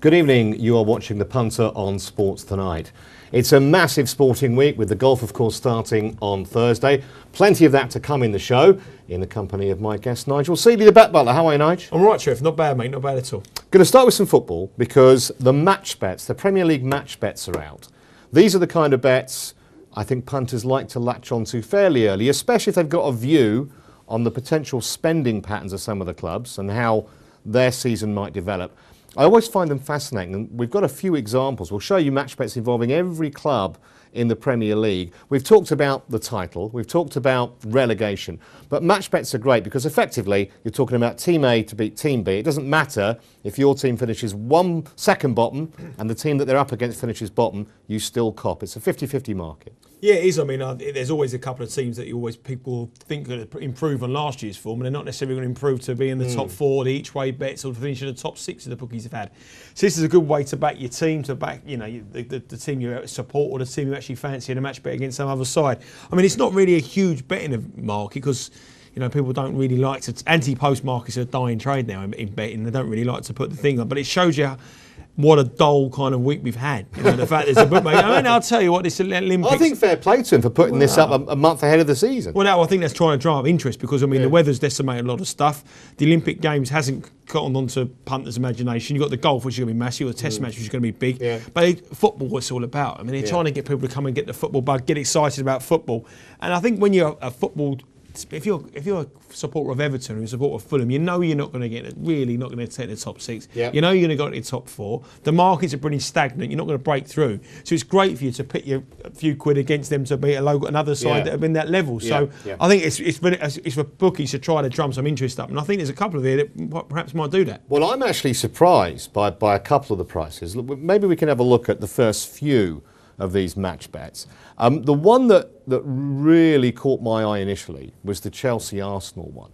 Good evening, you are watching the Punter on Sports Tonight. It's a massive sporting week with the golf of course starting on Thursday. Plenty of that to come in the show in the company of my guest Nigel Seeley, the bet butler. How are you, Nigel? I'm right, Trev. Not bad, mate. Not bad at all. Going to start with some football because the match bets, the Premier League match bets are out. These are the kind of bets I think punters like to latch onto fairly early, especially if they've got a view on the potential spending patterns of some of the clubs and how their season might develop. I always find them fascinating, and we've got a few examples. We'll show you match bets involving every club in the Premier League. We've talked about the title, we've talked about relegation, but match bets are great because effectively you're talking about Team A to beat Team B. It doesn't matter if your team finishes second bottom and the team that they're up against finishes bottom, you still cop. It's a 50-50 market. Yeah, it is. I mean, there's always a couple of teams that people think are going to improve on last year's form, and they're not necessarily going to improve to be in the top four, the each-way bets, or to finish in the top six of the bookies have had. So this is a good way to back your team, to back the team you support or the team you actually fancy in a match bet against some other side. I mean, it's not really a huge betting market because people don't really like to. Anti-post markets are a dying trade now in betting. They don't really like to put the thing on, but it shows you what a dull kind of week we've had. The fact there's a bookmaker. I mean, I'll tell you what, this Olympics. I think fair play to him for putting this up a month ahead of the season. Well, no, I think that's trying to drive interest because, I mean, the weather's decimated a lot of stuff. The Olympic Games hasn't gotten onto punters' imagination. You've got the golf, which is going to be massive. You've got the test match, which is going to be big. Yeah. But football, what's all about. I mean, they're trying to get people to come and get the football bug, get excited about football. And I think when you're a football... If you're a supporter of Everton or a supporter of Fulham, you're not going to get really not going to take the top six. Yep. You're going to go to the top four. The markets are pretty stagnant. You're not going to break through. So it's great for you to put a few quid against them to beat another side that have been that level. So I think it's for bookies to try to drum some interest up, and I think there's a couple of there that perhaps might do that. Well, I'm actually surprised by a couple of the prices. Maybe we can have a look at the first few of these match bets. The one that really caught my eye initially was the Chelsea-Arsenal one.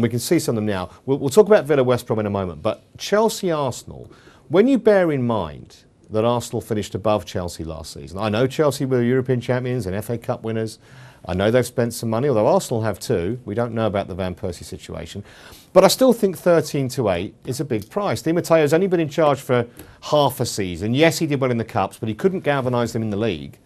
We can see some of them now. We'll talk about Villa-West Brom in a moment, but Chelsea-Arsenal, when you bear in mind that Arsenal finished above Chelsea last season, I know Chelsea were European champions and FA Cup winners. I know they've spent some money, although Arsenal have too. We don't know about the Van Persie situation. But I still think 13-8 is a big price. Di Matteo's only been in charge for half a season. Yes, he did well in the Cups, but he couldn't galvanise them in the league.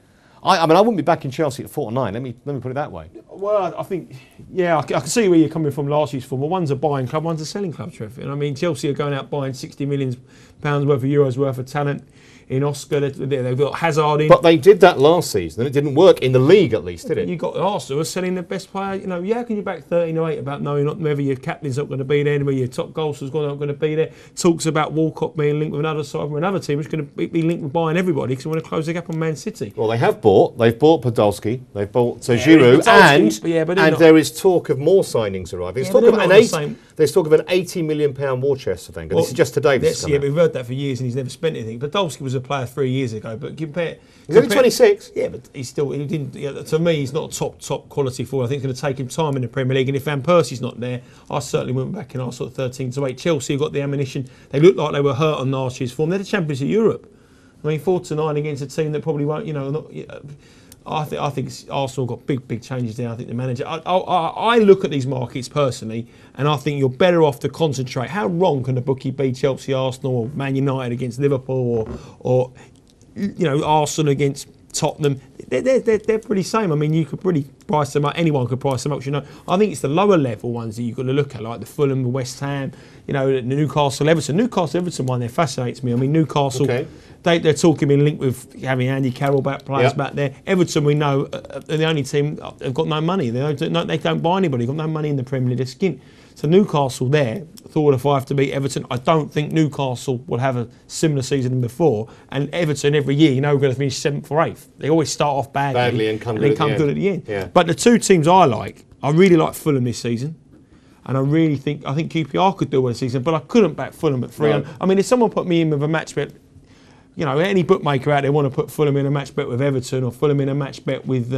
I mean, I wouldn't be backing Chelsea at 4-9. Let me put it that way. Well, I think, I can see where you're coming from last year's form. Well, one's a buying club, one's a selling club, Trevor. And I mean, Chelsea are going out buying £60 million worth of euros worth of talent in Oscar. They've got Hazard in. But they did that last season, and it didn't work in the league at least, did it? You got Arsenal selling the best player. How can you back 13-8 about knowing not whether your captain's not going to be there, whether your top goal scorer's not going to be there? Talks about Walcott being linked with another side from another team, which is going to be linked with buying everybody because they want to close the gap on Man City. Well, they have bought. They've bought Podolski. They've bought Giroud, and there is talk of more signings arriving. There's talk of an £80 million war chest for Wenger. This is just today. We've heard that for years, and he's never spent anything. Podolski was a player 3 years ago, but he's only 26. Yeah, but he didn't. To me, he's not a top quality forward. I think it's going to take him time in the Premier League. And if Van Persie's not there, I certainly wouldn't back in Arsenal at 13-8. Chelsea got the ammunition. They looked like they were hurt on last year's form. They're the champions of Europe. I mean, 4-9 against a team that probably won't. I think Arsenal got big changes there. I think the manager. I look at these markets personally, and I think you're better off to concentrate. How wrong can the bookie be? Chelsea, Arsenal, or Man United against Liverpool, or Arsenal against Tottenham. They're pretty same. I mean, you could really price them up. Anyone could price them up. I think it's the lower level ones that you've got to look at, like the Fulham, the West Ham, the Newcastle, Everton. Everton one there fascinates me. I mean, Newcastle. Okay. They're talking being linked with having Andy Carroll players back there. Everton, we know, are the only team they've got no money. They don't buy anybody. They've got no money in the Premier League. They're skint. So Newcastle there, thought if I have to beat Everton, I don't think Newcastle will have a similar season than before. And Everton every year, we're going to finish 7th or 8th. They always start off badly and come good at the end. Yeah. But the two teams I really like Fulham this season. And I think QPR could do well this season, but I couldn't back Fulham at 3. No. I mean, if someone put me in with a match bet, any bookmaker out there want to put Fulham in a match bet with Everton or Fulham in a match bet with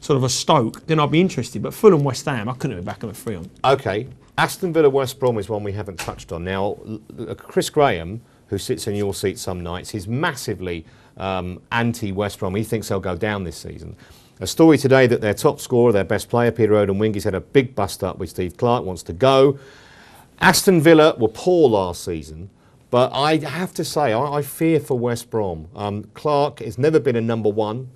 sort of a Stoke, then I'd be interested. But Fulham, West Ham, I couldn't back them at 3 on. Okay. Aston Villa West Brom is one we haven't touched on. Now, Chris Graham, who sits in your seat some nights, he's massively anti-West Brom. He thinks they'll go down this season. A story today that their top scorer, their best player, Peter Odemwingie, had a big bust up with Steve Clarke, wants to go. Aston Villa were poor last season, But I have to say, I fear for West Brom. Clark has never been a number one.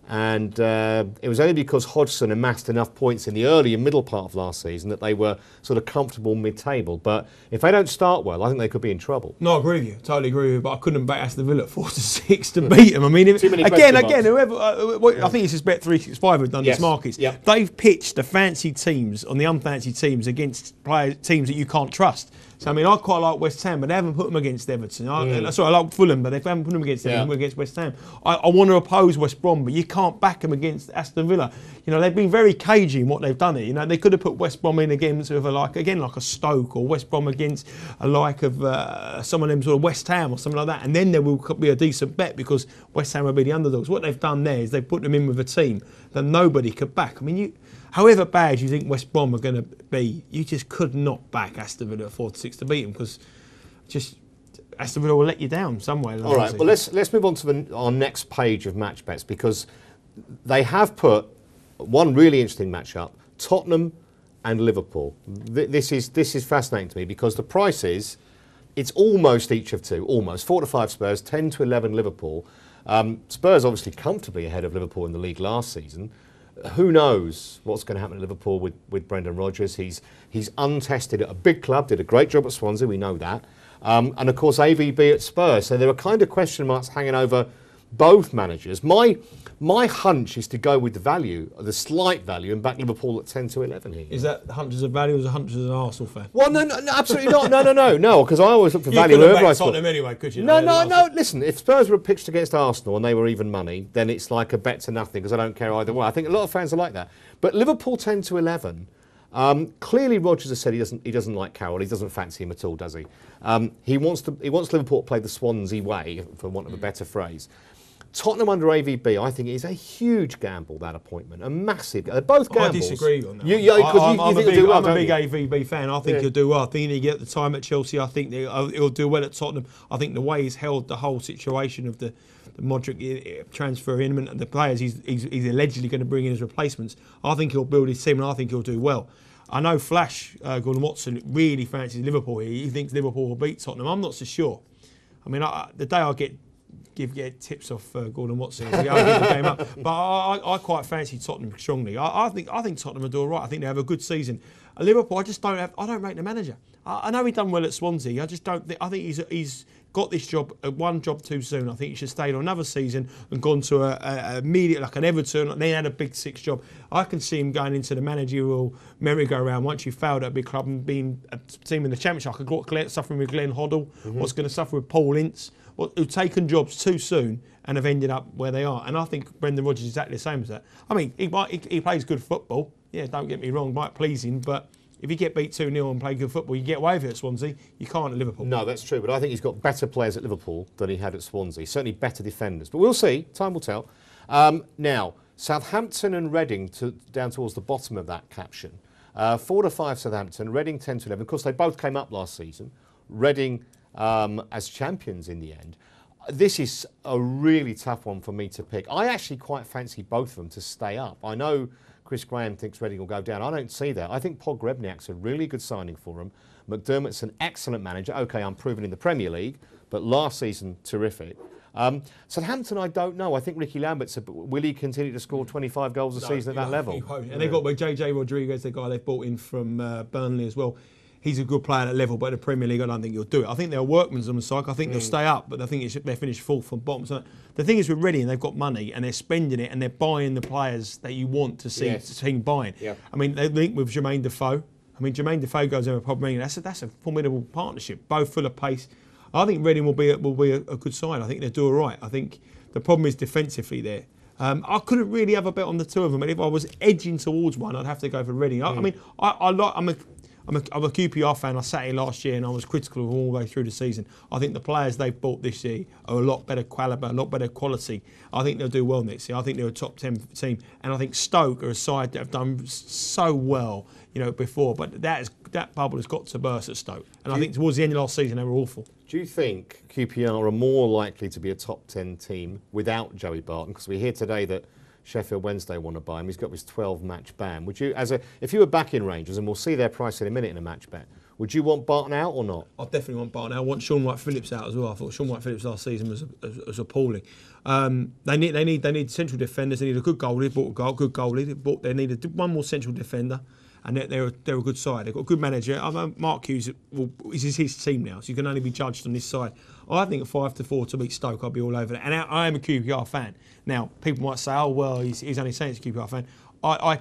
And it was only because Hodgson amassed enough points in the early and middle part of last season that they were sort of comfortable mid-table. But if they don't start well, I think they could be in trouble. No, I agree with you. Totally agree with you. But I couldn't back Aston Villa at 4-6 to beat them. I mean, again, whoever I think it's just Bet365 who've done these markets. Yep. They've pitched the fancy teams on the unfancy teams against teams that you can't trust. So, I mean, I quite like West Ham, but they haven't put them against Everton. Sorry, I like Fulham, but they haven't put them against Everton, against West Ham. I want to oppose West Brom, but you can't back them against Aston Villa. You know, they've been very cagey in what they've done here. You know, they could have put West Brom in against like a Stoke, or West Brom against a like of some of them sort of West Ham or something like that, and then there will be a decent bet because West Ham will be the underdogs. What they've done there is they've put them in with a team that nobody could back. I mean, however bad you think West Brom are going to be, you just could not back Aston Villa at 4-6 to beat them, because just Aston Villa will let you down somewhere. All right, well, let's move on to our next page of match bets, because they have put one really interesting matchup: Tottenham and Liverpool. This is fascinating to me because the prices, it's almost each of two, almost 4-5 Spurs, 10-11 Liverpool. Spurs obviously comfortably ahead of Liverpool in the league last season. Who knows what's going to happen at Liverpool with Brendan Rodgers? He's untested at a big club, did a great job at Swansea, we know that. And of course AVB at Spurs. So there are kind of question marks hanging over both managers. My hunch is to go with the value, the slight value, and back Liverpool at 10-11 here. Is that hunch as a value or is a hunch as an Arsenal fan? Well, no, absolutely not. No, because I always look for value. You could have backed Tottenham anyway, could you? No. Listen, if Spurs were pitched against Arsenal and they were even money, then it's like a bet to nothing because I don't care either way. I think a lot of fans are like that. But Liverpool 10-11. Clearly, Rodgers has said he doesn't like Carroll. He doesn't fancy him at all, does he? He wants Liverpool to play the Swansea way, for want of a better phrase. Tottenham under AVB, I think, is a huge gamble, that appointment. A massive. They're both gambles. I disagree on that. I'm a big AVB fan. I think he'll do well. I think he'll get the time at Chelsea. I think he'll do well at Tottenham. I think the way he's held the whole situation of the Modric transfer in and the players he's allegedly going to bring in as replacements, I think he'll build his team and I think he'll do well. I know Flash, Gordon Watson, really fancies Liverpool here. He thinks Liverpool will beat Tottenham. I'm not so sure. I mean, the day I get tips off Gordon Watson, I'll give the game up. But I quite fancy Tottenham strongly. I think Tottenham will do all right. I think they have a good season. Liverpool, I don't rate the manager. I know he's done well at Swansea. I just don't think. I think he's got this job, one job too soon. I think he should stay on another season and gone to a immediate, like an Everton, and then had a big six job. I can see him going into the managerial merry-go-round once you failed at a big club and being a team in the Championship. I could suffering with Glenn Hoddle, what's going to suffer with Paul Ince, who've taken jobs too soon and have ended up where they are. And I think Brendan Rodgers is exactly the same as that. I mean, he plays good football. Yeah, don't get me wrong, might please him, but if you get beat 2-0 and play good football, you get away with it at Swansea. You can't at Liverpool. No, that's true. But I think he's got better players at Liverpool than he had at Swansea. Certainly better defenders. But we'll see. Time will tell. Now, Southampton and Reading down towards the bottom of that caption. 4-5 Southampton, Reading 10-11. Of course, they both came up last season. Reading as champions in the end. This is a really tough one for me to pick. I actually quite fancy both of them to stay up. I know Chris Graham thinks Reading will go down. I don't see that. I think Pogrebniak's a really good signing for him. McDermott's an excellent manager. OK, unproven in the Premier League, but last season, terrific. Southampton, I don't know. I think Ricky Lambert's will he continue to score 25 goals a season at that level? And they've got JJ Rodriguez, the guy they've bought in from Burnley as well. He's a good player at that level, but in the Premier League, I don't think he'll do it. I think they're workman's on the side. I think they'll stay up, but I think they finish fourth from bottom. So the thing is with Reading, they've got money and they're spending it and they're buying the players that you want to see the team buying. Yeah. I mean, they link with Jermaine Defoe. I mean, Jermaine Defoe goes over Pogba. That's a formidable partnership, both full of pace. I think Reading will be a good side. I think they'll do all right. I think the problem is defensively there. I couldn't really have a bet on the two of them, and if I was edging towards one, I'd have to go for Reading. I mean, I'm a QPR fan. I sat here last year and I was critical of all the way through the season. I think the players they've bought this year are a lot better calibre, a lot better quality. I think they'll do well next year. I think they're a top 10 team. And I think Stoke are a side that have done so well, before. But that bubble has got to burst at Stoke. And I think towards the end of last season they were awful. Do you think QPR are more likely to be a top 10 team without Joey Barton? Because we hear today that Sheffield Wednesday want to buy him. He's got his 12-match ban. Would you, if you were back in Rangers, and we'll see their price in a minute in a match bet, Would you want Barton out or not? I definitely want Barton out. I want Sean Wright-Phillips out as well. I thought Sean Wright-Phillips last season was appalling. They need central defenders. They need a good goalie. They bought a good goalie. They need one more central defender. And they're a good side. They've got a good manager. Mark Hughes is his team now, so you can only be judged on this side. I think a 5-4 to beat Stoke, I'll be all over that. And I am a QPR fan. Now, people might say, oh, well, he's only saying he's a QPR fan. I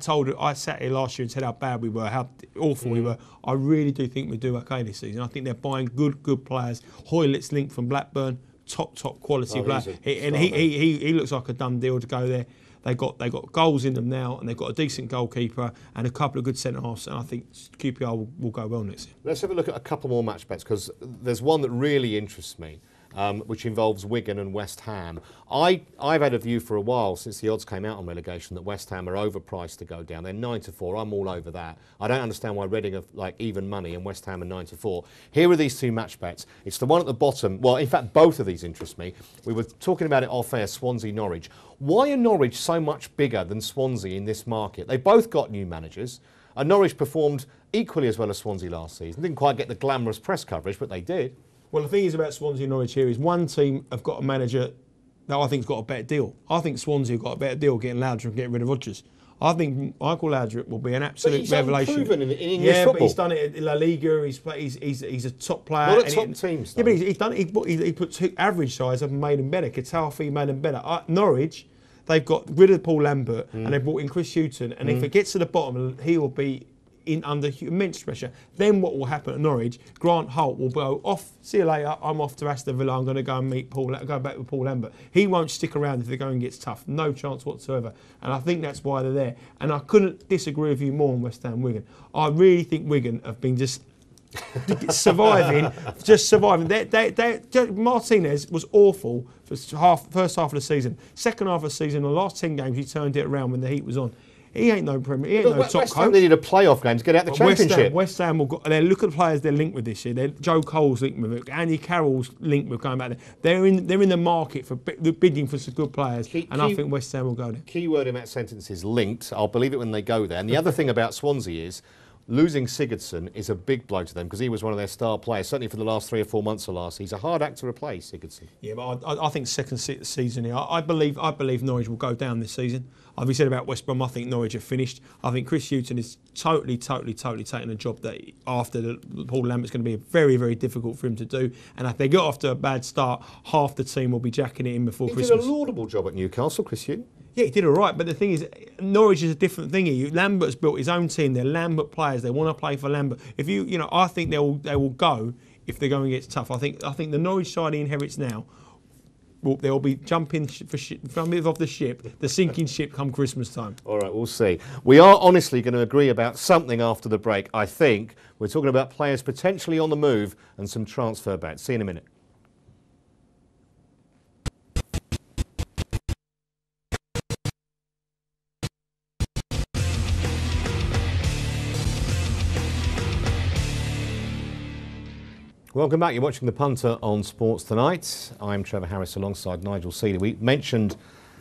sat here last year and said how bad we were, how awful we were. I really do think we do okay this season. I think they're buying good players. Hoylett's linked from Blackburn, top quality player. He looks like a done deal to go there. They got goals in them now, and they've got a decent goalkeeper and a couple of good centre halves, and I think QPR will go well next year. Let's have a look at a couple more match bets, because there's one that really interests me, which involves Wigan and West Ham. I've had a view for a while since the odds came out on relegation that West Ham are overpriced to go down. They're 9-4. I'm all over that. I don't understand why Reading are like even money and West Ham are 9-4. Here are these two match bets. It's the one at the bottom. Well, in fact, both of these interest me. We were talking about it off air, Swansea-Norwich. Why are Norwich so much bigger than Swansea in this market? They both got new managers. And Norwich performed equally as well as Swansea last season. Didn't quite get the glamorous press coverage, but they did. Well, the thing is about Swansea and Norwich here is one team have got a manager that I think's got a better deal. I think Swansea have got a better deal getting Laudrup and getting rid of Rodgers. I think Michael Laudrup will be an absolute revelation. He's unproven in English football. But he's done it in La Liga. He's a top player. Not at top teams, though. Yeah, but he put two average sides up and made him better. Katafi made him better. Norwich, they've got rid of Paul Lambert and they've brought in Chris Hughton. And if it gets to the bottom, he will be under immense pressure. Then what will happen at Norwich? Grant Holt will go off. See you later. I'm off to Aston Villa. I'm going to go and go back with Paul Lambert. He won't stick around if the going gets tough. No chance whatsoever. And I think that's why they're there. And I couldn't disagree with you more on West Ham Wigan. I really think Wigan have been just surviving. Martinez was awful for first half of the season. Second half of the season, the last 10 games, he turned it around when the heat was on. He ain't no Premier. He ain't no top West Ham needed a playoff game to get out the Championship. West Ham will go. Look at the players they're linked with this year. Joe Cole's linked with it. Andy Carroll's linked with going back there. They're in the market for bidding for some good players, and I think West Ham will go there. Key word in that sentence is linked. I'll believe it when they go there. And the other thing about Swansea is losing Sigurdsson is a big blow to them because he was one of their star players, certainly for the last 3 or 4 months of last. He's a hard act to replace, Sigurdsson. Yeah, but I think second season here. I believe Norwich will go down this season. As we said about West Brom, I think Norwich are finished. I think Chris Hughton is totally taking a job that after Paul Lambert's going to be very, very difficult for him to do. And if they get off to a bad start, half the team will be jacking it in before Christmas. He did a laudable job at Newcastle, Chris Hughton. Yeah, he did all right, but the thing is, Norwich is a different thing here. Lambert's built his own team. They're Lambert players. They want to play for Lambert. I think they will go if they're going to get tough. I think the Norwich side he inherits now, they'll be jumping off the ship, the sinking ship, come Christmas time. All right, we'll see. We are honestly going to agree about something after the break. I think we're talking about players potentially on the move and some transfer bets. See you in a minute. Welcome back. You're watching The Punter on Sports Tonight. I'm Trevor Harris alongside Nigel Seeley. We mentioned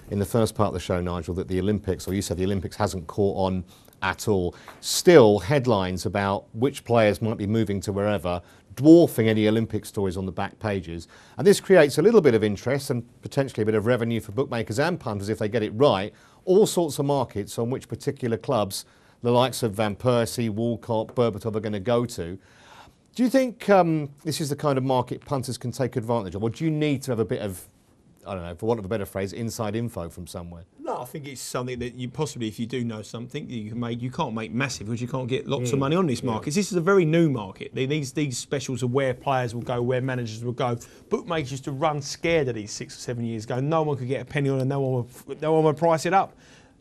in the first part of the show, Nigel, that the Olympics, or you said the Olympics hasn't caught on at all. Still, headlines about which players might be moving to wherever, dwarfing any Olympic stories on the back pages. And this creates a little bit of interest and potentially a bit of revenue for bookmakers and punters if they get it right. All sorts of markets on which particular clubs, the likes of Van Persie, Walcott, Berbatov, are going to go to. Do you think this is the kind of market punters can take advantage of, or do you need to have a bit of, I don't know, for want of a better phrase, inside info from somewhere? No, I think it's something that you possibly, if you do know something, you can make. You can't make massive because you can't get lots of money on these markets. This is a very new market. These specials are where players will go, where managers will go. Bookmakers used to run scared of these 6 or 7 years ago. No one could get a penny on, and no one would price it up.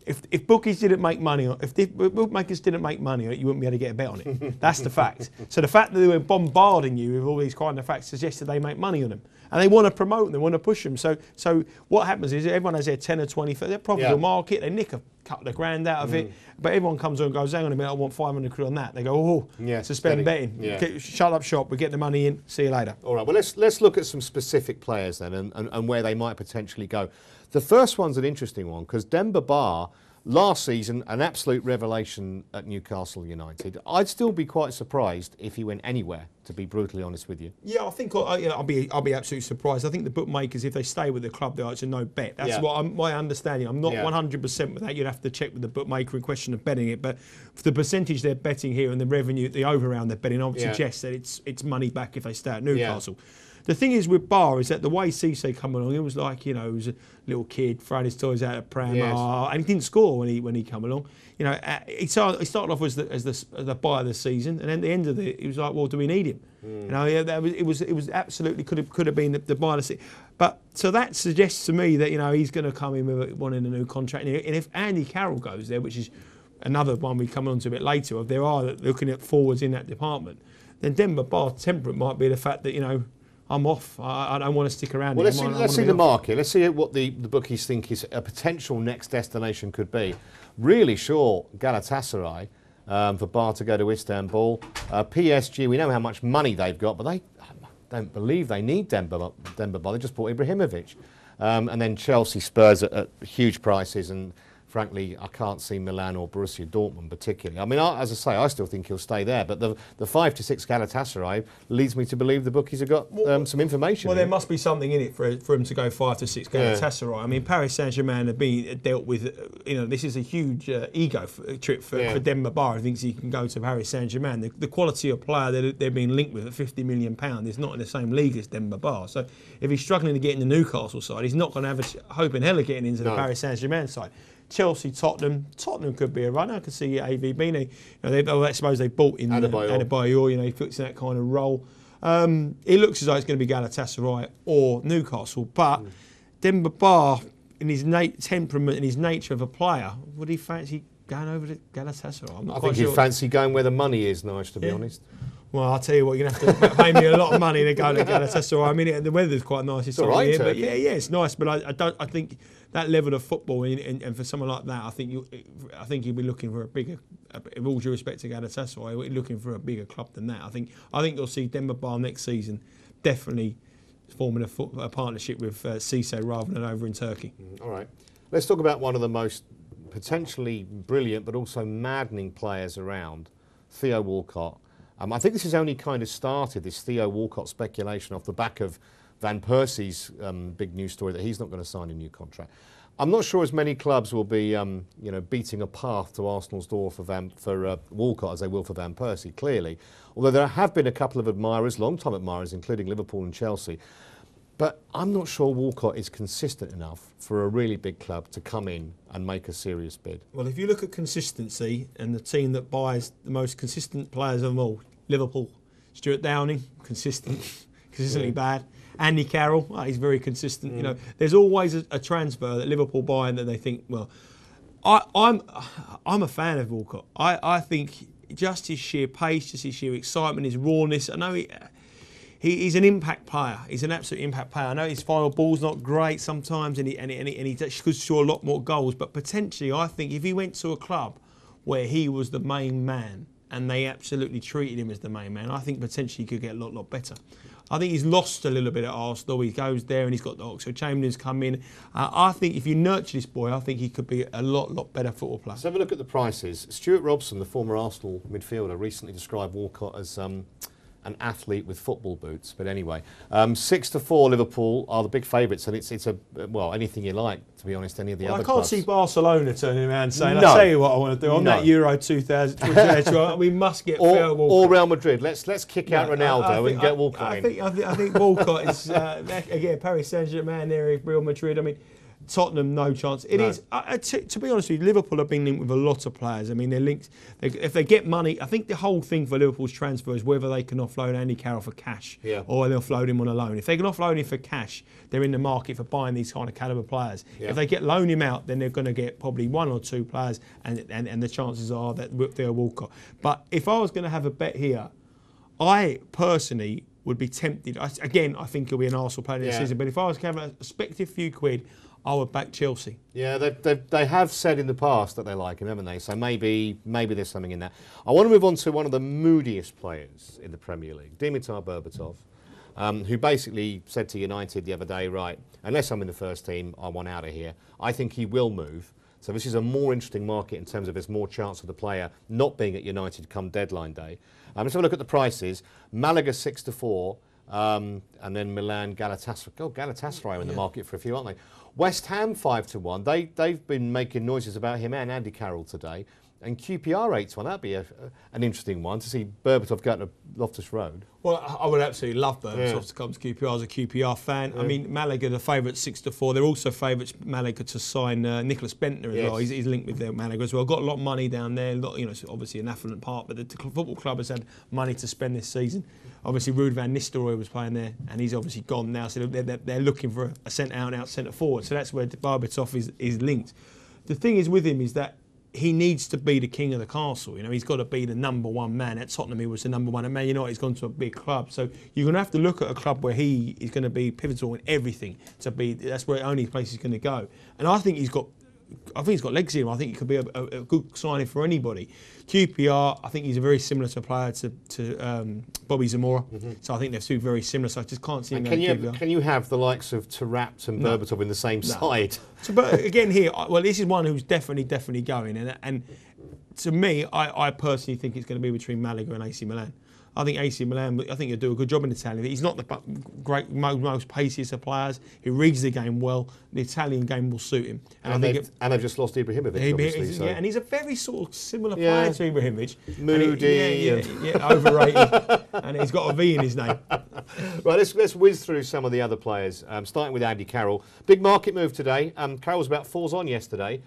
If bookies didn't make money on, if bookmakers didn't make money on it, you wouldn't be able to get a bet on it. That's the fact. So the fact that they were bombarding you with all these kind of facts suggests that they make money on them, and they want to promote them, they want to push them. So what happens is everyone has their 10 or 20, they're profitable market. They nick a couple of grand out of it, but everyone comes on and goes, hang on a minute, I want 500 quid on that. They go, suspend betting. Yeah. Shut up shop. We get the money in. See you later. All right. Well, let's look at some specific players then, and where they might potentially go. The first one's an interesting one because Demba Ba last season, an absolute revelation at Newcastle United. I'd still be quite surprised if he went anywhere, to be brutally honest with you. Yeah, I think I'll be absolutely surprised. I think the bookmakers, if they stay with the club, it's a no bet. That's my understanding. I'm not 100% with that. You'd have to check with the bookmaker in question of betting it. But for the percentage they're betting here and the revenue, the over-round they're betting, I would suggest that it's money back if they stay at Newcastle. Yeah. The thing is with Barr is that the way Cisse come along, it was like, he was a little kid throwing his toys out of pram, and he didn't score when he come along. He started off as the buy of the season, and then at the end of it, he was like, well, do we need him? It was absolutely could have been the buy of the season. But so that suggests to me that he's going to come in with wanting a new contract, and if Andy Carroll goes there, which is another one we come on to a bit later, if there are looking at forwards in that department, then Denver Barr's temperament might be the fact that I'm off. I don't want to stick around. Well, let's see the market. Let's see what the bookies think is a potential next destination could be. Really sure Galatasaray for Barr to go to Istanbul. PSG, we know how much money they've got, but they don't believe they need Denver Barr. They just bought Ibrahimovic. And then Chelsea, Spurs at huge prices, and frankly, I can't see Milan or Borussia Dortmund particularly. I mean, as I say, I still think he'll stay there. But the 5 to 6 Galatasaray leads me to believe the bookies have got some information. Well, there must be something in it for him to go 5 to 6 Galatasaray. Yeah. I mean, Paris Saint-Germain have been dealt with. This is a huge ego trip for Denver Barr. He thinks he can go to Paris Saint-Germain. The quality of player that they're being linked with at £50 million is not in the same league as Denver Barr. So if he's struggling to get in the Newcastle side, he's not going to have a hope in hell of getting into the Paris Saint-Germain side. Chelsea, Tottenham could be a runner. I could see AVB. I suppose they bought in Adebayor. He fits in that kind of role. It looks as though it's going to be Galatasaray or Newcastle. But Denver Barr, in his temperament and his nature of a player, would he fancy going over to Galatasaray? I'm not I think he'd fancy going where the money is, Nigel, to be honest. Well, I'll tell you what, you're going to have to pay me a lot of money to go to Galatasaray. I mean, the weather's quite nice this time of year, but it's nice. But I think that level of football, and for someone like that, I think you'd be looking for a bigger. With all due respect to Galatasaray, we're looking for a bigger club than that. I think you'll see Denver Barr next season definitely forming a partnership with Cisse rather than over in Turkey. All right, let's talk about one of the most potentially brilliant but also maddening players around, Theo Walcott. I think this has only kind of started, this Theo Walcott speculation, off the back of Van Persie's big news story that he's not going to sign a new contract. I'm not sure as many clubs will be, beating a path to Arsenal's door for Walcott as they will for Van Persie, clearly. Although there have been a couple of admirers, long-time admirers, including Liverpool and Chelsea. But I'm not sure Walcott is consistent enough for a really big club to come in and make a serious bid. Well, if you look at consistency and the team that buys the most consistent players of them all, Liverpool, Stuart Downing, consistently bad. Andy Carroll, he's very consistent. There's always a transfer that Liverpool buy and that they think, well, I'm a fan of Walcott. I think just his sheer pace, just his sheer excitement, his rawness. I know he's an impact player. He's an absolute impact player. I know his final ball's not great sometimes, and he could score a lot more goals. But potentially, I think if he went to a club where he was the main man and they absolutely treated him as the main man, I think potentially he could get a lot better. I think he's lost a little bit at Arsenal. He goes there and he's got the Oxlade-Chamberlain's come in. I think if you nurture this boy, I think he could be a lot better football player. Let's have a look at the prices. Stuart Robson, the former Arsenal midfielder, recently described Walcott as an athlete with football boots. But anyway, 6-4 Liverpool are the big favourites, and it's anything you like, to be honest. Any of the other clubs. I can't see Barcelona turning around and saying, "I'll tell you what I want to do on that Euro 2000. We must get Walcott." Or Real Madrid. Let's kick out Ronaldo and get Walcott in. I think Walcott is again Paris Saint-Germain there, Real Madrid. I mean, Tottenham, no chance. It is, to be honest with you, Liverpool have been linked with a lot of players. I mean, they're linked. If they get money, I think the whole thing for Liverpool's transfer is whether they can offload Andy Carroll for cash or they'll offload him on a loan. If they can offload him for cash, they're in the market for buying these kind of calibre players. If they loan him out, then they're going to get probably 1 or 2 players, and the chances are that they'll Walcott. But if I was going to have a bet here, I personally would be tempted. I think he'll be an Arsenal player this season. But if I was to have a speculative few quid, I would back Chelsea. Yeah, they have said in the past that they like him, haven't they? So maybe there's something in that. I want to move on to one of the moodiest players in the Premier League, Dimitar Berbatov, who basically said to United the other day, right, unless I'm in the first team, I want out of here. I think he will move. So this is a more interesting market in terms of there's more chance of the player not being at United come deadline day. Let's have a look at the prices. Malaga 6-4, and then Milan, Galatasaray. Oh, Galatasaray are in the market for a few, aren't they? West Ham 5-1. They've been making noises about him and Andy Carroll today. And QPR 8-1. That'd be an interesting one to see Berbatov go to Loftus Road. Well, I would absolutely love Berbatov to come to QPR as a QPR fan. I mean, Malaga, the favourites 6-4. They're also favourites, Malaga, to sign Nicholas Bentner as well. He's linked with their Malaga as well. Got a lot of money down there. It's obviously an affluent part, but the football club has had money to spend this season. Obviously, Ruud van Nistelrooy was playing there, and he's obviously gone now. So they're looking for a centre-out centre forward. So that's where Berbatov is linked. The thing is with him is that he needs to be the king of the castle. He's got to be the number one man. At Tottenham, he was the number one. At Man United, he's gone to a big club. So you're going to have to look at a club where he is going to be pivotal in everything. That's where only place he's going to go. And I think he's got legs in him. I think he could be a good signing for anybody. QPR, I think he's a very similar player to Bobby Zamora. So I think they're two very similar. So I just can't see him going to QPR. Can you have the likes of Taarabt and Berbatov in the same side? So, but again here, this is one who's definitely going. And to me, I personally think it's going to be between Malaga and AC Milan. I think AC Milan, he'll do a good job in Italy. He's not the most paciest of players. He reads the game well. The Italian game will suit him. And they've just lost Ibrahimovic, obviously. So. Yeah, and he's a very sort of similar player to Ibrahimovic. Moody. Overrated. And he's got a V in his name. Right, let's whiz through some of the other players, starting with Andy Carroll. Big market move today. Carroll was about 4s on yesterday.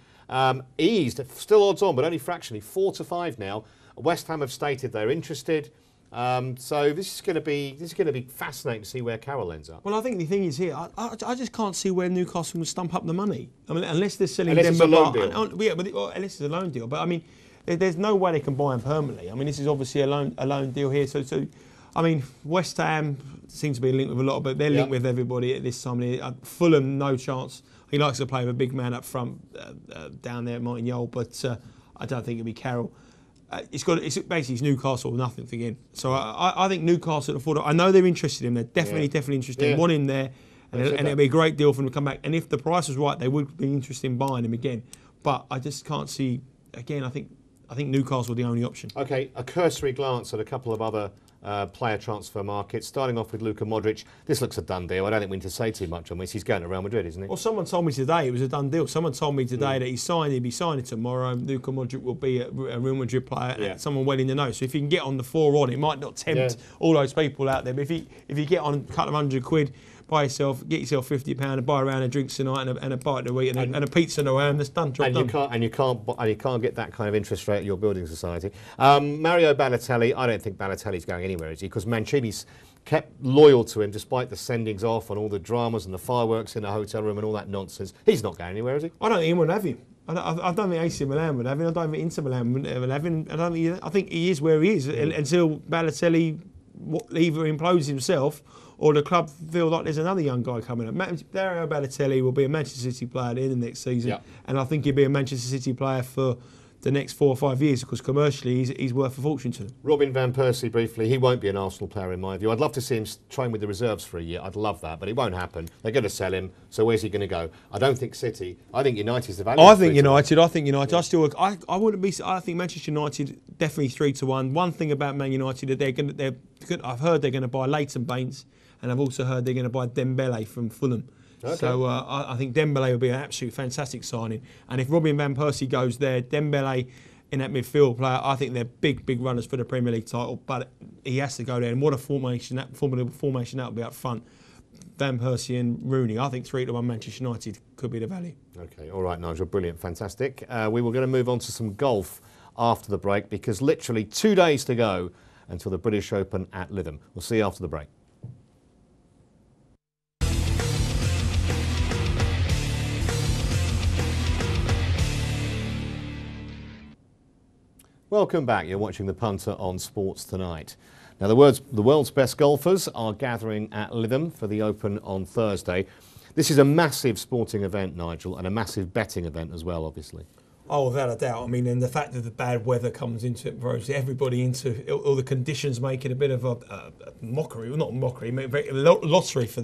Eased, still odds on, but only fractionally, 4-5 now. West Ham have stated they're interested. So this is going to be fascinating to see where Carroll ends up. Well, I think the thing is here, I just can't see where Newcastle will stump up the money. I mean, unless they're selling unless Demba it's a loan deal. Unless it's a loan deal. But I mean, there's no way they can buy him permanently. I mean, this is obviously a loan deal here. So I mean, West Ham seems to be linked with a lot, but they're linked with everybody at this time. Fulham, no chance. He likes to play with a big man up front down there at Martin Yole, but I don't think it'll be Carroll. It's basically Newcastle or nothing again. So I think Newcastle afford it. I know they're interested in him. They're definitely interested. They want him there, and it'll be a great deal for them to come back. And if the price was right, they would be interested in buying him again. But I just can't see. Again, I think Newcastle are the only option. Okay, a cursory glance at a couple of other player transfer markets. Starting off with Luka Modric. This looks a done deal. I don't think we need to say too much on this. He's going to Real Madrid, isn't he? Well, someone told me today it was a done deal. Someone told me today that he'll be signing tomorrow. Luka Modric will be a Real Madrid player. Someone well in the know. So if you can get on the 4 on, it might not tempt all those people out there. But if you get on a couple of £100, buy yourself, get yourself £50 and buy a round of drinks tonight and a bite to eat and a pizza and a ham. That's done. Job done. You can't get that kind of interest rate at your building society. Mario Balotelli. I don't think Balotelli's going anywhere, is he? Because Mancini's kept loyal to him despite the sendings off and all the dramas and the fireworks in the hotel room and all that nonsense. He's not going anywhere, is he? I don't think anyone would have him. I don't think AC Milan would have him. I don't think Inter Milan would have him. I think he is where he is until Balotelli either implodes himself or the club feel like there's another young guy coming up. Mario Balotelli will be a Manchester City player at the end of next season, and I think he'll be a Manchester City player for the next 4 or 5 years because commercially he's worth a fortune to them. Robin van Persie, briefly, he won't be an Arsenal player in my view. I'd love to see him train with the reserves for a year. I'd love that, but it won't happen. They're going to sell him, so where's he going to go? I don't think City. I think United's the value. I think United. I wouldn't be. I think Manchester United definitely 3-1. One thing about Man United that I've heard they're going to buy Leighton Baines, and I've also heard they're going to buy Dembele from Fulham. Okay. So I think Dembele will be an absolute fantastic signing. And if Robin van Persie goes there, Dembele in that midfield player, I think they're big runners for the Premier League title. But he has to go there. And what a formation that will be up front. Van Persie and Rooney. I think 3-1 Manchester United could be the value. Okay, all right, Nigel, brilliant, fantastic. We were going to move on to some golf after the break because literally 2 days to go until the British Open at Lytham. We'll see you after the break. Welcome back. You're watching the Punter on Sports Tonight. Now, the world's best golfers are gathering at Lytham for the Open on Thursday. This is a massive sporting event, Nigel, and a massive betting event as well, obviously. Oh, without a doubt. I mean, and the fact that the bad weather comes into it, throws everybody into all the conditions, make it a bit of a mockery. Well, not mockery, a lottery for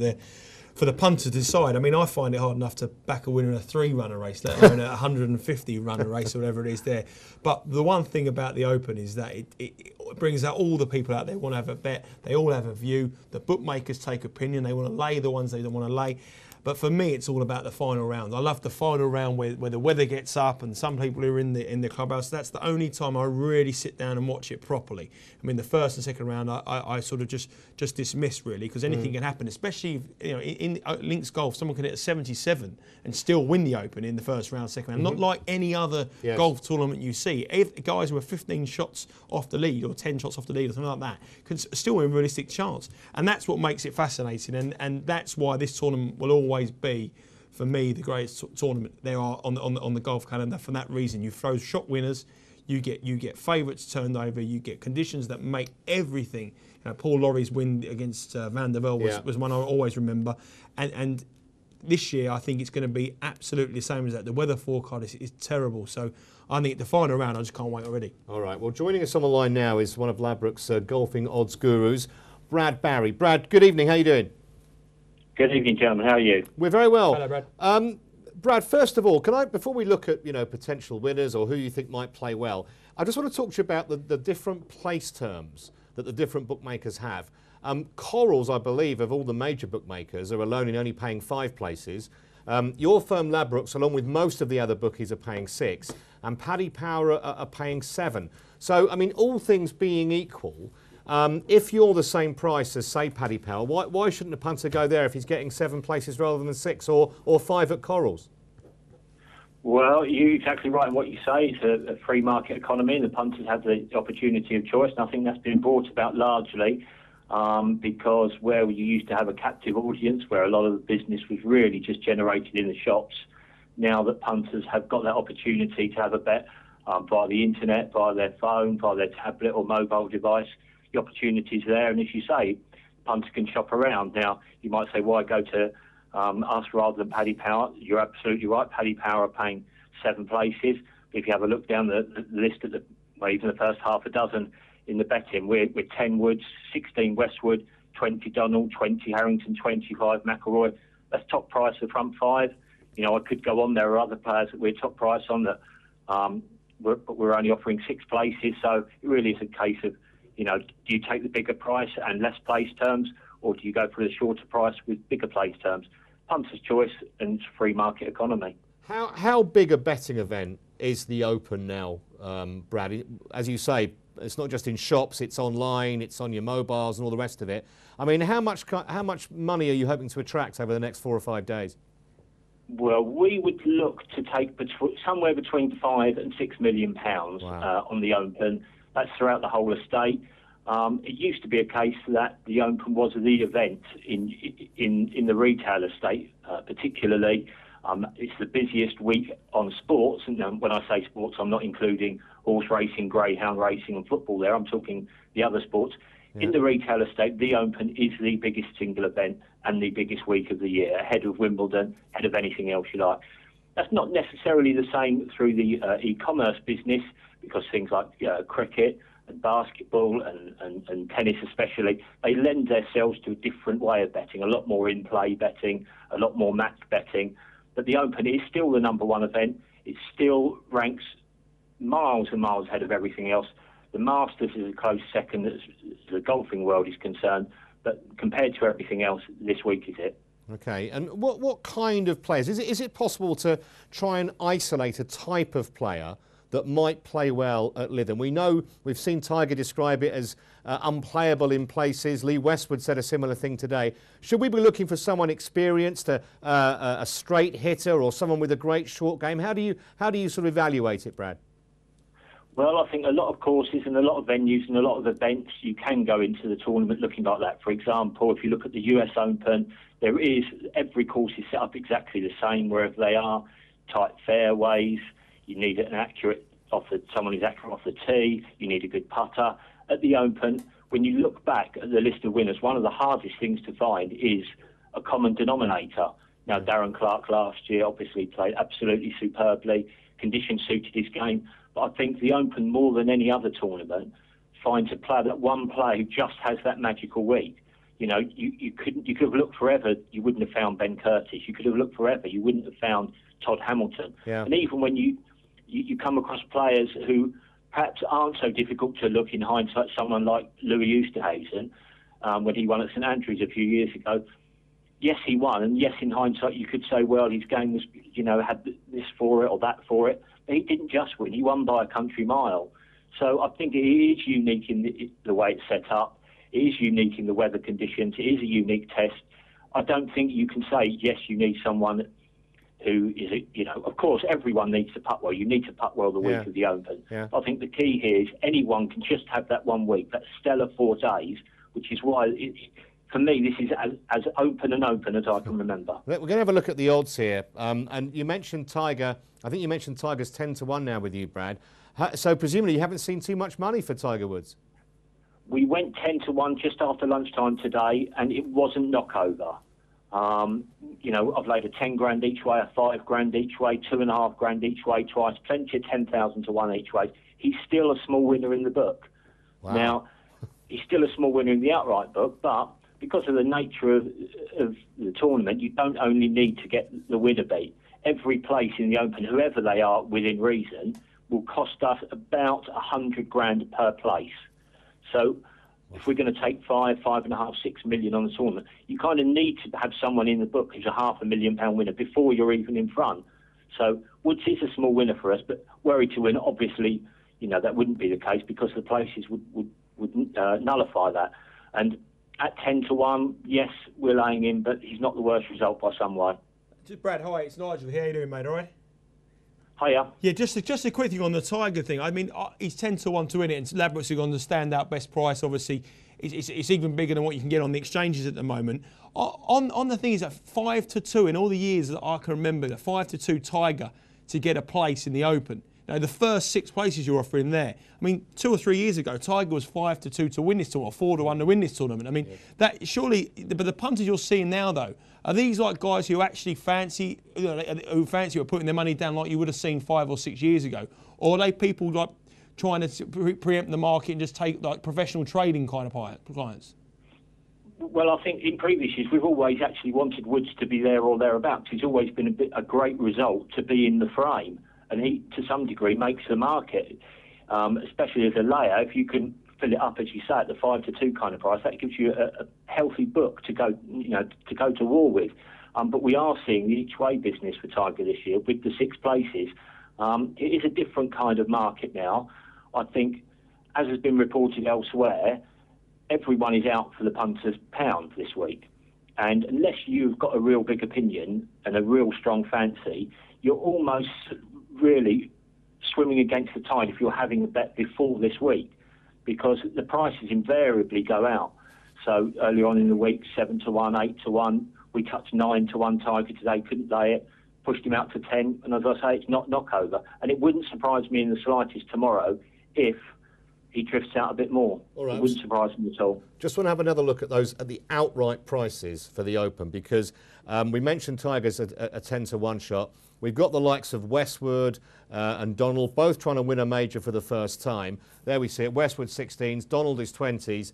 for the punter to decide. I mean, I find it hard enough to back a winner in a 3-runner race, let alone a 150-runner race or whatever it is there. But the one thing about the Open is that it brings out all the people out there who want to have a bet. They all have a view. The bookmakers take opinion. They want to lay the ones they don't want to lay. But for me, it's all about the final round. I love the final round where the weather gets up and some people are in the clubhouse. That's the only time I really sit down and watch it properly. I mean, the first and second round, I sort of just dismiss really, because anything can happen. Especially in links golf, someone can hit a 77 and still win the Open in the first round, second round. Not like any other golf tournament you see. If guys who are 15 shots off the lead or 10 shots off the lead or something like that can still win a realistic chance, and that's what makes it fascinating. And that's why this tournament will always be, for me, the greatest tournament there are on the golf calendar. For that reason, you throw shot winners, you get favourites turned over, you get conditions that make everything. Paul Lawrie's win against Van der Velde was one I always remember, and this year I think it's going to be absolutely the same as that. The weather forecast is terrible, so I think the final round I just can't wait already. All right, well, joining us on the line now is one of Ladbrokes golfing odds gurus, Brad Barry. Brad, good evening. How are you doing? Good evening, gentlemen. How are you? We're very well. Hello, Brad. Brad, first of all, before we look at potential winners or who you think might play well, I just want to talk to you about the different place terms that the different bookmakers have. Corals, I believe, of all the major bookmakers, are alone in only paying 5 places. Your firm Ladbrokes, along with most of the other bookies, are paying 6, and Paddy Power are paying 7. So, I mean, all things being equal, if you're the same price as, say, Paddy Power, why shouldn't a punter go there if he's getting 7 places rather than 6 or 5 at Corals? Well, you're exactly right in what you say. It's a free market economy, and the punters have the opportunity of choice. And I think that's been brought about largely because where you used to have a captive audience, where a lot of the business was really just generated in the shops, now that punters have got that opportunity to have a bet via the internet, via their phone, via their tablet or mobile device, the opportunity is there, and as you say, punters can shop around. Now, you might say, why go to us rather than Paddy Power? You're absolutely right. Paddy Power are paying 7 places. If you have a look down the list at even the first half a dozen in the betting, we're 10 Woods, 16 Westwood, 20 Donald, 20 Harrington, 25 McElroy. That's top price of the front 5. I could go on. There are other players that we're top price on that, but we're only offering 6 places. So it really is a case of, do you take the bigger price and less place terms, or do you go for the shorter price with bigger place terms? Punter's choice, and it's free market economy. How big a betting event is the Open now, Brad? As you say, it's not just in shops, it's online, it's on your mobiles and all the rest of it. I mean, how much money are you hoping to attract over the next 4 or 5 days? Well, we would look to take somewhere between £5 and £6 million on the Open. That's throughout the whole estate. It used to be a case that the Open was the event in the retail estate, particularly. It's the busiest week on sports, and when I say sports, I'm not including horse racing, greyhound racing and football there. I'm talking the other sports. Yeah. In the retail estate, the Open is the biggest single event and the biggest week of the year, ahead of Wimbledon, ahead of anything else you like. That's not necessarily the same through the e-commerce business, because things like cricket and basketball and tennis especially, they lend themselves to a different way of betting, a lot more in-play betting, a lot more match betting. But the Open is still the number 1 event. It still ranks miles and miles ahead of everything else. The Masters is a close second as the golfing world is concerned, but compared to everything else, this week is it. Okay, and what kind of players? Is it possible to try and isolate a type of player that might play well at Lytham? We know, we've seen Tiger describe it as unplayable in places. Lee Westwood said a similar thing today. Should we be looking for someone experienced, a straight hitter, or someone with a great short game? How do you sort of evaluate it, Brad? Well, I think a lot of courses and a lot of venues and a lot of events, you can go into the tournament looking like that. For example, if you look at the US Open, every course is set up exactly the same wherever they are. Tight fairways, you need someone who's accurate off the tee, you need a good putter. At the Open, when you look back at the list of winners, one of the hardest things to find is a common denominator. Now, Darren Clark last year obviously played absolutely superbly, conditions suited his game, but I think the Open, more than any other tournament, finds a player, that one player who just has that magical week. You know, you could have looked forever, you wouldn't have found Ben Curtis. You could have looked forever, you wouldn't have found Todd Hamilton. Yeah. And even when you come across players who perhaps aren't so difficult to look in hindsight, someone like Louis Oosthuizen, when he won at St Andrews a few years ago, yes, he won, and yes, in hindsight, you could say, well, his game was, you know, had this for it or that for it. But he didn't just win; he won by a country mile. So I think it is unique in the way it's set up. It is unique in the weather conditions. It is a unique test. I don't think you can say, yes, you need someone who is, you know, of course, everyone needs to putt well. You need to putt well the week of the Open. Yeah. I think the key here is anyone can just have that 1 week, that stellar 4 days, which is why, for me, this is as open as I can remember. We're going to have a look at the odds here. And you mentioned Tiger. I think you mentioned Tiger's 10-1 now with you, Brad. So presumably you haven't seen too much money for Tiger Woods. We went 10-1 just after lunchtime today, and it wasn't knockover. You know, I've laid a 10 grand each way, a 5 grand each way, 2.5 grand each way twice, plenty of 10,000 to 1 each way. He's still a small winner in the book. Wow. Now, he's still a small winner in the outright book, but because of the nature of the tournament, you don't only need to get the winner beat. Every place in the Open, whoever they are within reason, will cost us about 100 grand per place. So if we're going to take 5.5, 6 million on the tournament, you kind of need to have someone in the book who's a £500,000 winner before you're even in front. So Woods is a small winner for us, but worry to win, obviously, you know, that wouldn't be the case because the places would nullify that. And at 10-1, yes, we're laying in, but he's not the worst result by some way. Just Brad, hi, it's Nigel here. How you doing, mate? All right? Hiya. Yeah, just a quick thing on the Tiger thing. I mean, he's 10-1 to win it, and Ladbrokes are going to standout best price. Obviously, it's even bigger than what you can get on the exchanges at the moment. On the thing is that 5-2 in all the years that I can remember, the 5-2 Tiger to get a place in the Open. Now, the first 6 places you're offering there. I mean, 2 or 3 years ago, Tiger was 5-2 to win this tournament, or 4-1 to win this tournament. I mean, that surely. But the punters you're seeing now, though, are these like guys who actually fancy, who are putting their money down like you would have seen 5 or 6 years ago, or are they people like trying to preempt the market and just take like professional trading kind of clients? Well, I think in previous years we've always actually wanted Woods to be there or thereabouts. He's always been a great result to be in the frame, and he, to some degree, makes the market, especially as a layer. If you can fill it up, as you say, at the 5-2 kind of price, that gives you a healthy book to go, you know, to go to war with. But we are seeing the each-way business for Tiger this year with the 6 places. It is a different kind of market now. I think, as has been reported elsewhere, everyone is out for the punter's pound this week. And unless you've got a real big opinion and a real strong fancy, you're almost really swimming against the tide if you're having a bet before this week, because the prices invariably go out. So earlier on in the week, 7-1, 8-1, we touched 9-1 Tiger today, couldn't lay it, pushed him out to 10, and as I say, it's not knockover. And it wouldn't surprise me in the slightest tomorrow if he drifts out a bit more. All right. It wouldn't surprise me at all. Just want to have another look at those, at the outright prices for the Open, because we mentioned Tiger's a 10-1 shot. We've got the likes of Westwood and Donald both trying to win a major for the first time. There we see it. Westwood 16s, Donald is 20s.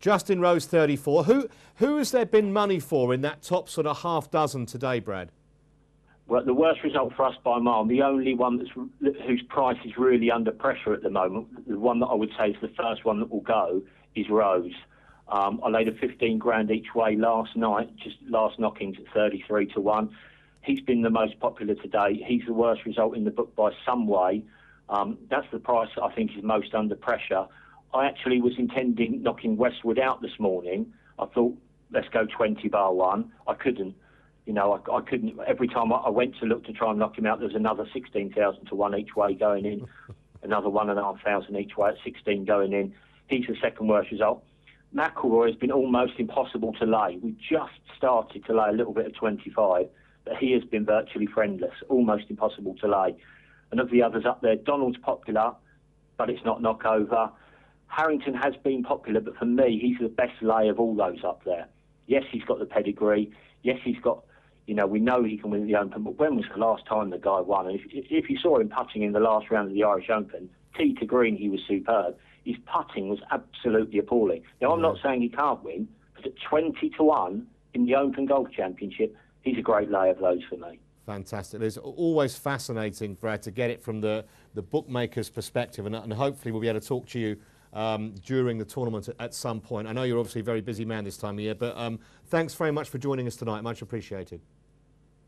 Justin Rose 34. Who has there been money for in that top sort of half dozen today, Brad? Well, the worst result for us by a mile, the only one whose price is really under pressure at the moment, the one that I would say is the first one that will go, is Rose. I laid a 15 grand each way last night, just last knockings at 33-1. He's been the most popular today. He's the worst result in the book by some way. That's the price that I think is most under pressure. I actually was intending knocking Westwood out this morning. I thought, let's go 20-1. I couldn't. You know, I couldn't. Every time I went to look to try and knock him out, there was another 16,000 to 1 each way going in, another 1,500 each way at 16 going in. He's the second worst result. McIlroy has been almost impossible to lay. We just started to lay a little bit of 25, but he has been virtually friendless, almost impossible to lay. And of the others up there, Donald's popular, but it's not knockover. Harrington has been popular, but for me, he's the best lay of all those up there. Yes, he's got the pedigree. Yes, he's got, you know, we know he can win the Open, but when was the last time the guy won? And if you saw him putting in the last round of the Irish Open, tee to green, he was superb. His putting was absolutely appalling. Now, I'm not saying he can't win, But at 20-1 in the Open Golf Championship, he's a great lay of those for me. Fantastic. It's always fascinating, Brad, to get it from the bookmaker's perspective, and hopefully we'll be able to talk to you during the tournament at some point. I know you're obviously a very busy man this time of year, but thanks very much for joining us tonight. Much appreciated.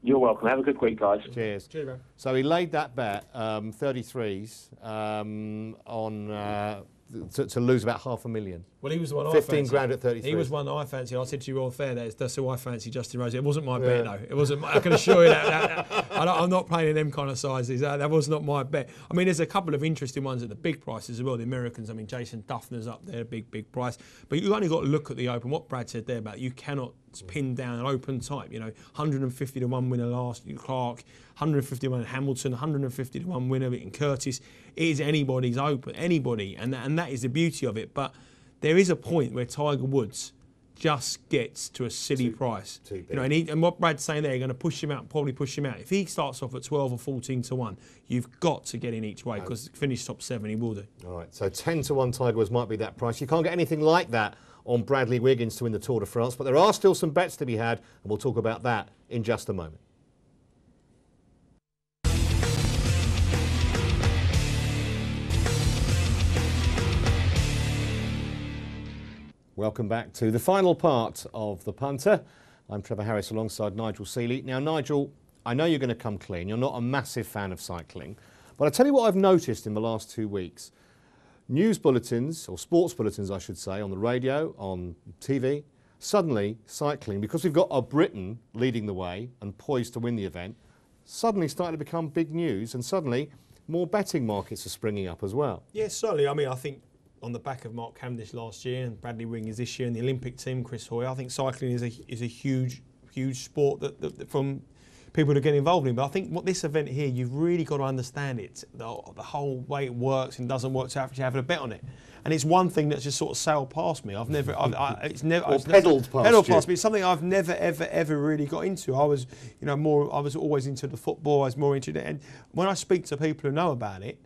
You're welcome. Have a good week, guys. Cheers. Cheers, man. So he laid that bet, 33s, on to lose about $500,000. Well, he was the one 15 grand at 33. He was one that I fancied. I said to you all fair, that's who I fancy, Justin Rose. It wasn't my bet, though. It wasn't. I can assure you that I'm not playing in them kind of sizes. That was not my bet. I mean, there's a couple of interesting ones at the big prices as well. The Americans. I mean, Jason Duffner's up there, big price. But you only got to look at the Open. What Brad said there about you cannot pin down an Open type. 150-1 winner last Clark, 150-1 Hamilton, 150-1 winner in Curtis. It is anybody's Open, anybody, and that is the beauty of it. But there is a point where Tiger Woods just gets to a silly price. And what Brad's saying there, you're going to push him out, probably push him out. If he starts off at 12 or 14-1, you've got to get in each way, because finish top 7 he will do. All right, so 10-1 Tiger Woods might be that price. You can't get anything like that on Bradley Wiggins to win the Tour de France, but there are still some bets to be had, and we'll talk about that in just a moment. Welcome back to the final part of The Punter. I'm Trevor Harris alongside Nigel Seeley. Now, Nigel, I know you're going to come clean. You're not a massive fan of cycling. But I tell you what I've noticed in the last 2 weeks. News bulletins, or sports bulletins I should say, on the radio, on TV, suddenly cycling, because we've got a Briton leading the way and poised to win the event, suddenly starting to become big news, and suddenly more betting markets are springing up as well. Yes, certainly. I mean, I think on the back of Mark Cavendish last year and Bradley Wiggins this year and the Olympic team, Chris Hoy, I think cycling is a huge sport that from people to get involved in. But I think what this event here, you've really got to understand it, the whole way it works and doesn't work, to actually having a bet on it. And it's one thing that's just sort of sailed past me. Pedalled past me. It's something I've never ever really got into. I was, I was always into the football. I was more into it. And when I speak to people who know about it,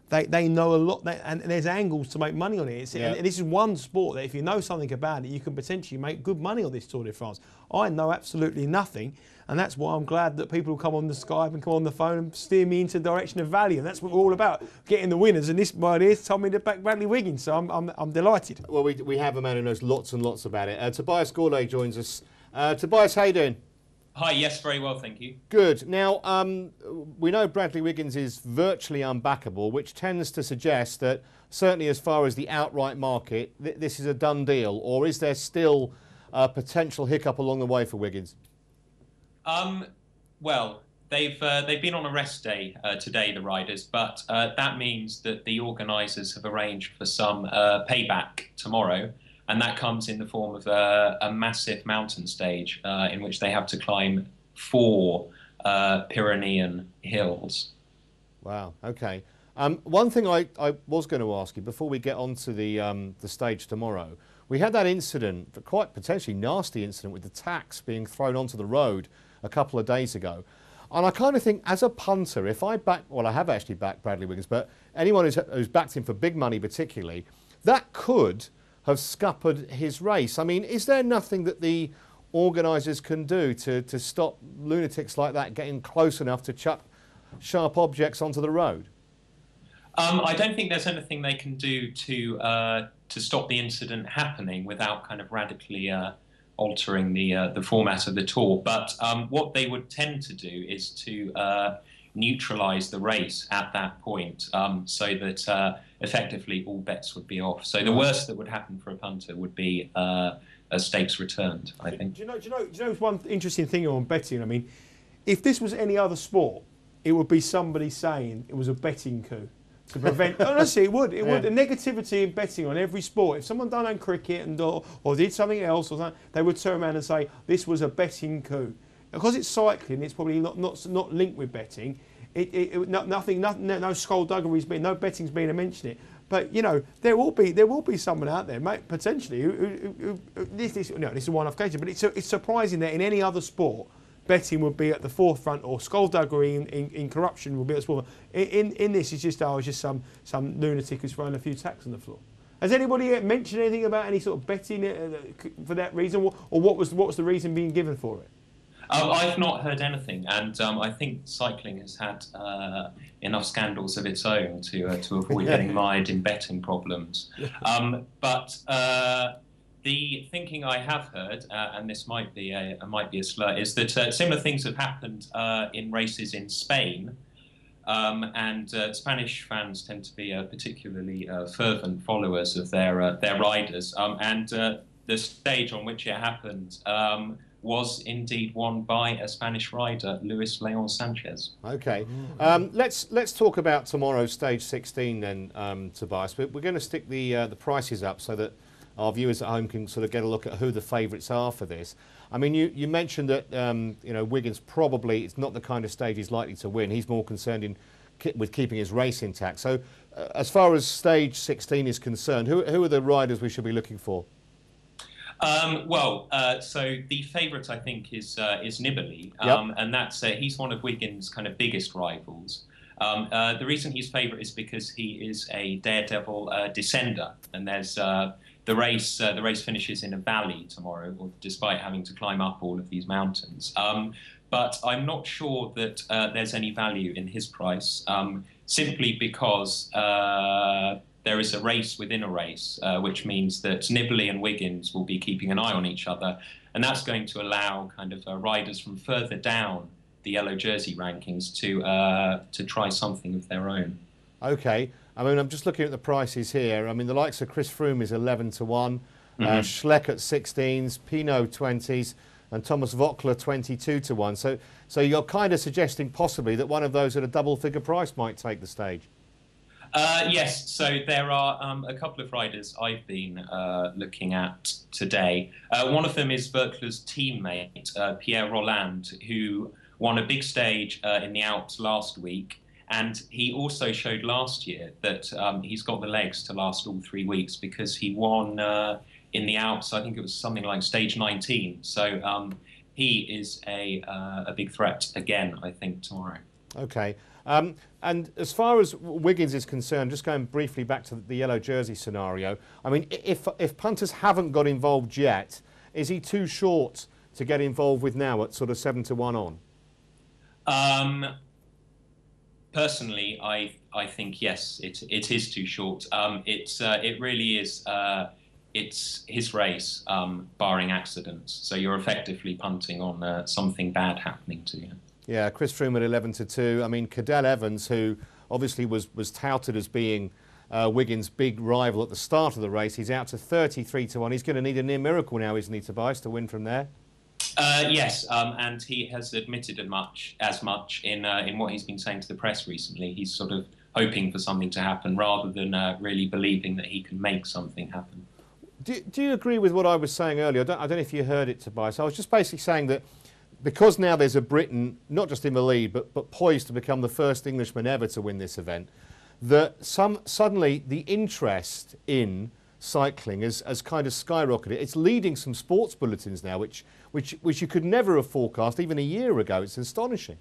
they know a lot, and there's angles to make money on it. And this is one sport that if you know something about it, you can potentially make good money on this Tour de France. I know absolutely nothing, and that's why I'm glad that people come on the Skype and come on the phone and steer me into the direction of value. And that's what we're all about, getting the winners. And this one here told me to back Bradley Wiggins, so I'm delighted. Well, we have a man who knows lots and lots about it. Tobias Gourlay joins us. Tobias, how you doing? Hi, yes, very well, thank you. Good. Now, we know Bradley Wiggins is virtually unbackable, which tends to suggest that certainly as far as the outright market, this is a done deal, or is there still a potential hiccup along the way for Wiggins? Well, they've been on a rest day today, the riders, but that means that the organisers have arranged for some payback tomorrow. And that comes in the form of a massive mountain stage in which they have to climb 4 Pyrenean hills. Wow, okay. One thing I was going to ask you before we get on to the stage tomorrow, we had that incident, quite potentially nasty incident, with the tax being thrown onto the road a couple of days ago. And I kind of think, as a punter, if I back, well, I have actually backed Bradley Wiggins, but anyone who's backed him for big money particularly, that could have scuppered his race. I mean, is there nothing that the organisers can do to stop lunatics like that getting close enough to chuck sharp objects onto the road? I don't think there's anything they can do to stop the incident happening without kind of radically altering the format of the tour. But what they would tend to do is to neutralise the race at that point, so that effectively all bets would be off. So the worst that would happen for a punter would be a stakes returned, I think. Do you know one interesting thing on betting? I mean, if this was any other sport, it would be somebody saying it was a betting coup to prevent. Honestly, it would. It would. The negativity in betting on every sport. If someone done on cricket or did something else or something, they would turn around and say this was a betting coup. Because it's cycling, it's probably not linked with betting. No skullduggery's been, no betting's been mentioned it. But there will be someone out there, mate, potentially. This is a one-off occasion, but it's surprising that in any other sport, betting would be at the forefront, or skullduggery in corruption would be at the forefront. In this, it's just some lunatic who's thrown a few tacks on the floor. Has anybody mentioned anything about any sort of betting for that reason, or what was the reason being given for it? I've not heard anything, and I think cycling has had enough scandals of its own to avoid getting mired in betting problems. But the thinking I have heard, and this might be a slur, is that similar things have happened in races in Spain. And Spanish fans tend to be particularly fervent followers of their riders. And the stage on which it happened was indeed won by a Spanish rider, Luis Leon Sanchez. Okay, let's talk about tomorrow's stage 16 then, Tobias. We're going to stick the prices up so that our viewers at home can sort of get a look at who the favourites are for this. I mean, you mentioned that you know, Wiggins probably it's not the kind of stage he's likely to win. He's more concerned with keeping his race intact. So, as far as stage 16 is concerned, who are the riders we should be looking for? So the favourite I think is Nibali, and that's he's one of Wiggins' kind of biggest rivals. The reason he's favourite is because he is a daredevil descender, and there's the race finishes in a valley tomorrow, despite having to climb up all of these mountains. But I'm not sure that there's any value in his price, simply because there is a race within a race, which means that Nibali and Wiggins will be keeping an eye on each other, and that's going to allow kind of riders from further down the yellow jersey rankings to try something of their own. Okay, I mean, I'm just looking at the prices here. I mean, the likes of Chris Froome is 11 to 1, Schleck at 16s, Pinot 20s, and Thomas Voeckler 22 to 1. So you're kind of suggesting possibly that one of those at a double-figure price might take the stage. Yes, so there are a couple of riders I've been looking at today. One of them is Voeckler's teammate, Pierre Rolland, who won a big stage in the Alps last week. And he also showed last year that he's got the legs to last all 3 weeks, because he won in the Alps, I think it was something like stage 19. So he is a big threat again, I think, tomorrow. Okay. And as far as Wiggins is concerned, just going briefly back to the yellow jersey scenario, I mean, if punters haven't got involved yet, is he too short to get involved with now at sort of 7 to 1 on? Personally, I think yes, it is too short. It really is. It's his race, barring accidents. So you're effectively punting on something bad happening to you. Yeah, Chris Froome at 11 to 2. I mean, Cadel Evans, who obviously was touted as being Wiggins' big rival at the start of the race, he's out to 33 to 1. He's going to need a near miracle now, isn't he, Tobias, to win from there? Yes, and he has admitted as much in what he's been saying to the press recently. He's sort of hoping for something to happen rather than really believing that he can make something happen. Do you agree with what I was saying earlier? I don't know if you heard it, Tobias. I was just basically saying that because now there's a Briton, not just in the lead, but poised to become the first Englishman ever to win this event, that suddenly the interest in cycling has kind of skyrocketed. It's leading some sports bulletins now, which you could never have forecast even a year ago. It's astonishing.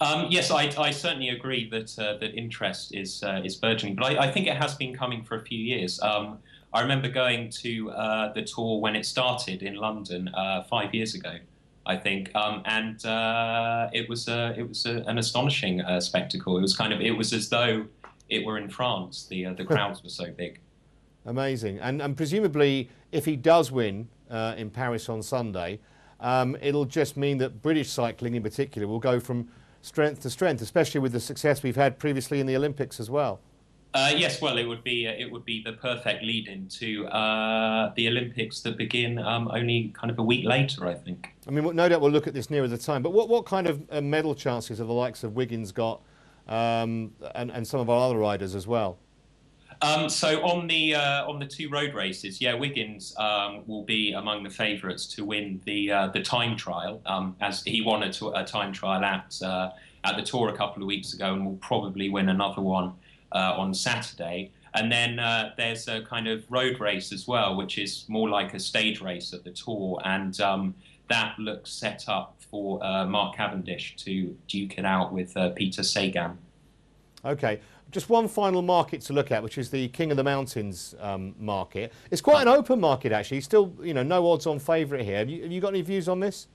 Yes, I certainly agree that that interest is burgeoning, but I think it has been coming for a few years. I remember going to the tour when it started in London 5 years ago, I think, and it was an astonishing spectacle. It was as though it were in France. The crowds were so big. Amazing, and presumably, if he does win in Paris on Sunday, it'll just mean that British cycling in particular will go from strength to strength, especially with the success we've had previously in the Olympics as well. Yes, well, it would be the perfect lead-in to the Olympics that begin only kind of a week later, I think. I mean, no doubt we'll look at this nearer the time. But what kind of medal chances have the likes of Wiggins got, and some of our other riders as well? So on the two road races, yeah, Wiggins will be among the favourites to win the time trial, as he won a time trial at the Tour a couple of weeks ago, and will probably win another one on Saturday. And then there's a kind of road race as well, which is more like a stage race at the Tour, and that looks set up for Mark Cavendish to duke it out with Peter Sagan. Okay, just one final market to look at, which is the King of the Mountains market. It's quite an open market, actually. Still, you know, no odds-on favourite here. Have you got any views on this?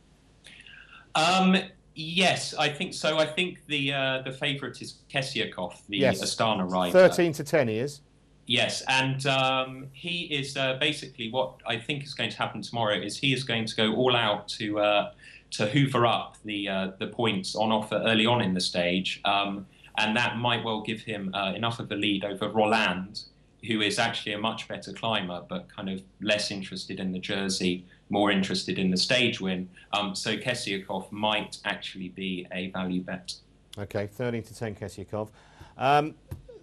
Yes, I think so. I think the favourite is Kesiakov, the Astana rider. 13 to 10 he is. Yes, and he is basically what I think is going to happen tomorrow is he is going to go all out to hoover up the points on offer early on in the stage, and that might well give him enough of a lead over Roland, who is actually a much better climber, but kind of less interested in the jersey, more interested in the stage win. So Kesiakov might actually be a value bet. Okay, 13 to 10 Kesiakov.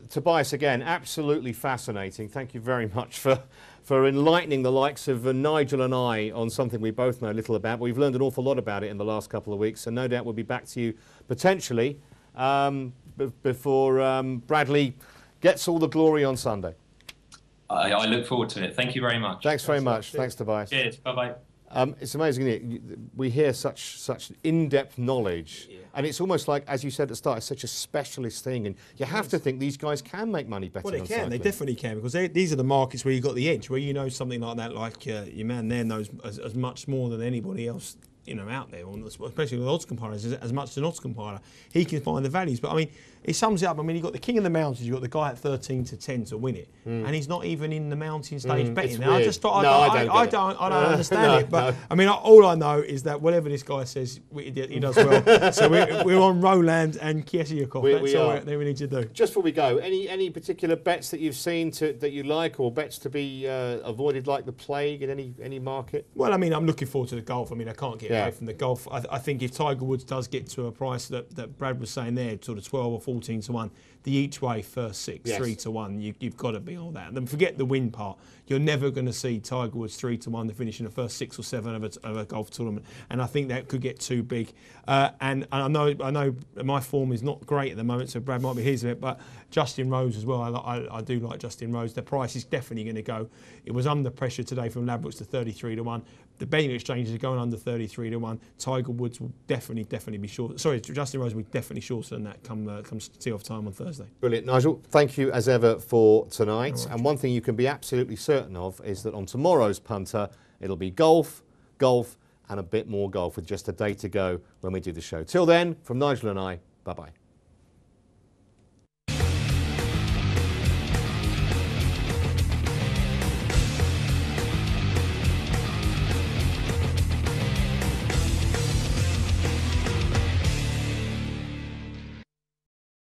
Tobias, again, absolutely fascinating. Thank you very much for enlightening the likes of Nigel and I on something we both know little about. We've learned an awful lot about it in the last couple of weeks, so no doubt we'll be back to you potentially before Bradley gets all the glory on Sunday. I look forward to it. Thank you very much. Thanks very much. Thanks, Tobias. Cheers. Bye-bye. It's amazing, isn't it? We hear such in-depth knowledge, and it's almost like, as you said at the start, it's such a specialist thing, and you have to think these guys can make money betting. Well, they can. They definitely can, because these are the markets where you've got the edge, where you know something like that, like your man there knows as much more than anybody else, you know, out there, especially with odds compilers, as much as an odds compiler. He can find the values, but I mean, it sums it up. I mean, you've got the King of the Mountains, you've got the guy at 13 to 10 to win it, and he's not even in the mountain stage betting. Now, I just thought, I don't understand it, but I mean, all I know is that whatever this guy says, he does well. So we're on Roland and Kesiakov. That's all we need to do. Just before we go, any particular bets that you've seen that you like, or bets to be avoided like the plague in any market? Well, I mean, I'm looking forward to the golf. I mean, I can't get away from the golf. I think if Tiger Woods does get to a price that Brad was saying there, sort of 12 or 14 to 1, the each way first six, 3 to 1, you've got to be on that. And then forget the win part. You're never going to see Tiger Woods 3 to 1 to finish in the first 6 or 7 of a golf tournament. And I think that could get too big. And I know my form is not great at the moment, so Brad might be his of it, but Justin Rose as well. I do like Justin Rose. The price is definitely going to go. It was under pressure today from Ladbrokes to 33 to 1. The betting exchanges are going under 33 to 1. Tiger Woods will definitely be short. Sorry, Justin Rose will be definitely shorter than that come tee-off time on Thursday. Brilliant. Nigel, thank you as ever for tonight. Right. And one thing you can be absolutely certain of is that on tomorrow's Punter, it'll be golf, and a bit more golf with just a day to go when we do the show. Till then, from Nigel and I, bye-bye.